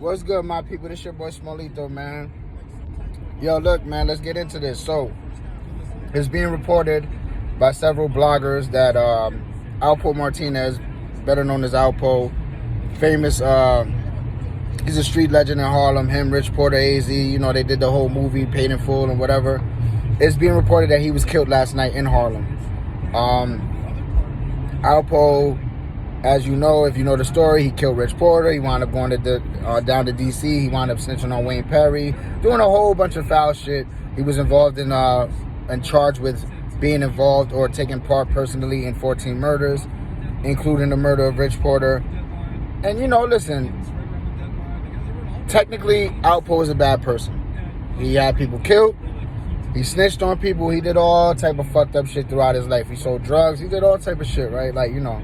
What's good, my people? This your boy Smolito, man. Yo, look, man, let's get into this. So, it's being reported by several bloggers that Alpo Martinez, better known as Alpo, famous, he's a street legend in Harlem. Him, Rich Porter, AZ, you know, they did the whole movie, Paid in Full and whatever. It's being reported that he was killed last night in Harlem. Alpo, as you know, if you know the story, he killed Rich Porter. He wound up going down to D.C. He wound up snitching on Wayne Perry, doing a whole bunch of foul shit. He was involved in and charged with being involved or taking part personally in 14 murders, including the murder of Rich Porter. And, you know, listen, technically, Alpo is a bad person. He had people killed. He snitched on people. He did all type of fucked up shit throughout his life. He sold drugs. He did all type of shit, right? Like, you know.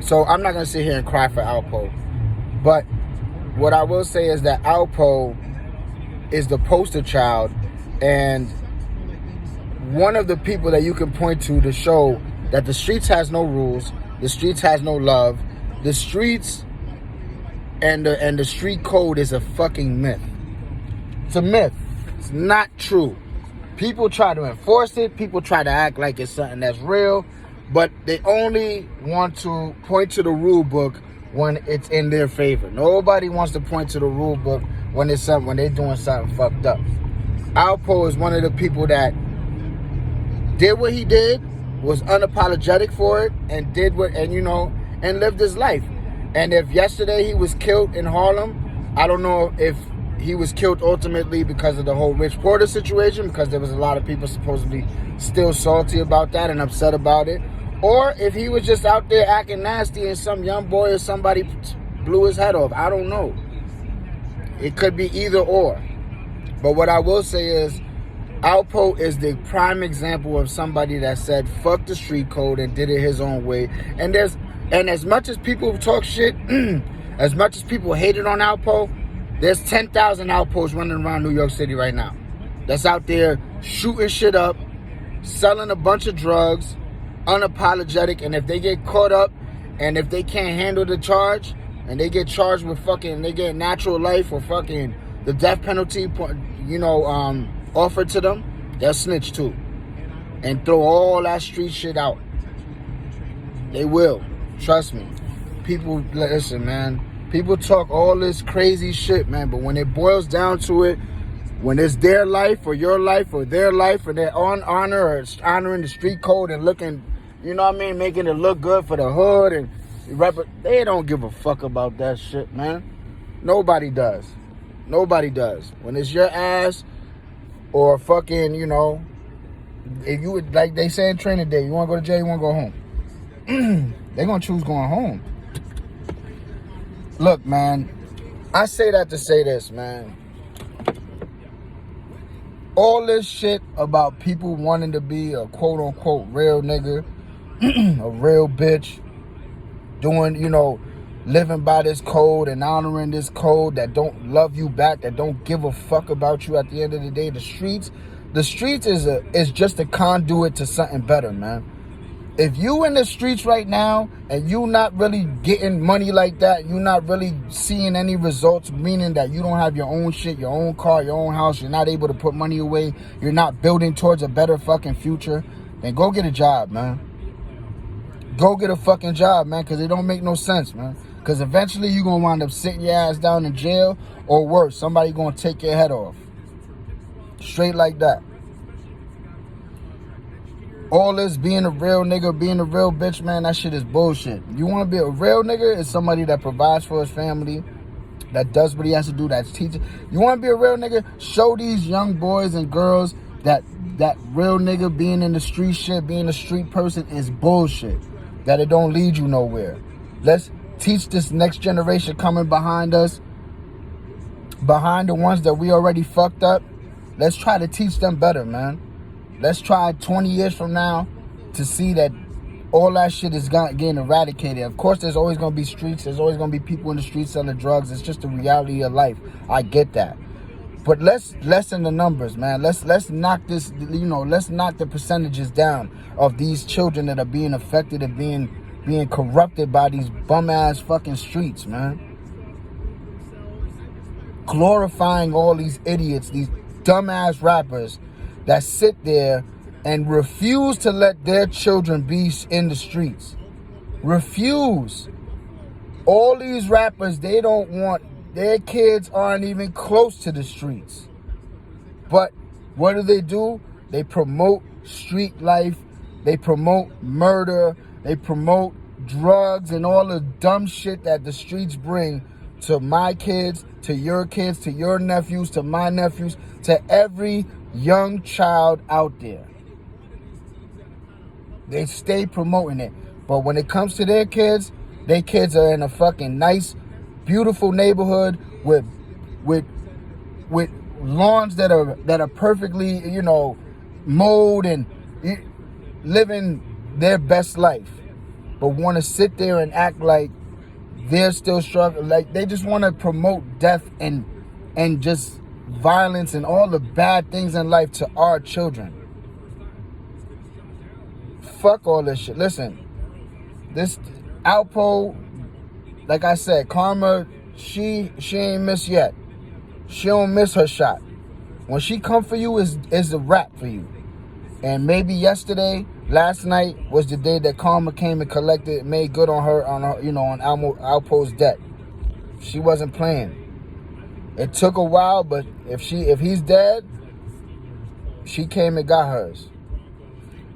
So I'm not going to sit here and cry for Alpo. But what I will say is that Alpo is the poster child and one of the people that you can point to show that the streets has no rules, the streets has no love, the streets and the street code is a fucking myth. It's a myth. It's not true. People try to enforce it. People try to act like it's something that's real. But they only want to point to the rule book when it's in their favor. Nobody wants to point to the rule book when it's something, when they're doing something fucked up. Alpo is one of the people that did what he did, was unapologetic for it, and and lived his life. And if yesterday he was killed in Harlem, I don't know if he was killed ultimately because of the whole Rich Porter situation, because there was a lot of people supposedly still salty about that and upset about it. Or if he was just out there acting nasty and some young boy or somebody blew his head off. I don't know. It could be either or. But what I will say is, Alpo is the prime example of somebody that said, fuck the street code and did it his own way. And as much as people talk shit, as much as people hated on Alpo, there's 10,000 Alpos running around New York City right now that's out there shooting shit up, selling a bunch of drugs, unapologetic, and if they get caught up and if they can't handle the charge and they get charged with they get natural life or fucking the death penalty, offered to them, they'll snitch too and throw all that street shit out. They will. Trust me. People, listen, man. People talk all this crazy shit, man, but when it boils down to it, when it's their life or your life or their life and they're on honor or honoring the street code and looking, you know what I mean, making it look good for the hood and they don't give a fuck about that shit, man. Nobody does. Nobody does. When it's your ass or fucking, if you would, like they say in Training Day, you want to go to jail, you want to go home. They're going to choose going home. Look, man, I say that to say this, man. All this shit about people wanting to be a quote-unquote real nigga, a real bitch, doing, living by this code and honoring this code that don't love you back, that don't give a fuck about you at the end of the day. The streets is just a conduit to something better, man. If you in the streets right now and you not really getting money like that, you not really seeing any results, meaning that you don't have your own shit, your own car, your own house, you're not able to put money away, you're not building towards a better fucking future, then go get a job, man. Go get a fucking job, man, because it don't make no sense, man. Because eventually you're going to wind up sitting your ass down in jail or worse, somebody going to take your head off. Straight like that. All this being a real nigga, being a real bitch, man, that shit is bullshit. You want to be a real nigga is somebody that provides for his family, that does what he has to do, that's teaching. You want to be a real nigga? Show these young boys and girls that real nigga being in the street shit, being a street person is bullshit. That it don't lead you nowhere. Let's teach this next generation coming behind us, behind the ones that we already fucked up. Let's try to teach them better, man. Let's try 20 years from now to see that all that shit is getting eradicated. Of course, there's always going to be streets. There's always going to be people in the streets selling drugs. It's just the reality of life. I get that. But let's lessen the numbers, man. Let's knock this, let's knock the percentages down of these children that are being affected and being corrupted by these bum-ass fucking streets, man. glorifying all these idiots, these dumbass rappers that sit there and refuse to let their children be in the streets. Refuse. All these rappers, they don't want, their kids aren't even close to the streets. But what do? They promote street life. They promote murder. They promote drugs and all the dumb shit that the streets bring to my kids, to your nephews, to my nephews, to every young child out there. They stay promoting it. But when it comes to their kids are in a fucking nice, beautiful neighborhood with lawns that are perfectly, mowed and living their best life. But want to sit there and act like they're still struggling. Like they just want to promote death and just violence and all the bad things in life to our children. Fuck all this shit. Listen, this Alpo, like I said, Karma, she ain't missed yet. She don't miss her shot. When she come for you, is a wrap for you. And maybe last night was the day that Karma came and made good on her, on Alpo's debt. She wasn't playing. It took a while, but if he's dead, she came and got hers.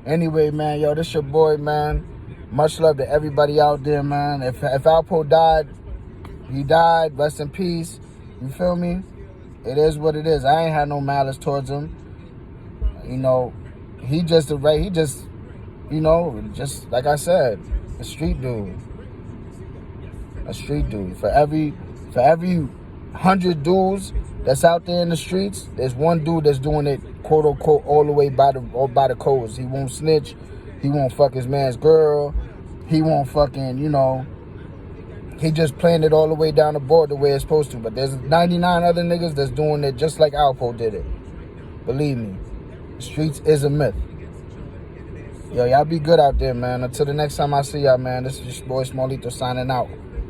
Anyway, man, yo, this your boy, man. Much love to everybody out there, man. If Alpo died, he died. Rest in peace. You feel me? It is what it is. I ain't had no malice towards him. He just like I said, a street dude. A street dude. For every 100 dudes that's out there in the streets, there's one dude that's doing it, quote unquote, all the way by the codes. He won't snitch. He won't fuck his man's girl. He won't fucking, he just playing it all the way down the board the way it's supposed to. But there's 99 other niggas that's doing it just like Alpo did it. Believe me, the streets is a myth. Yo, y'all be good out there, man. Until the next time I see y'all, man, this is your boy Smallito signing out.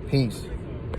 Peace.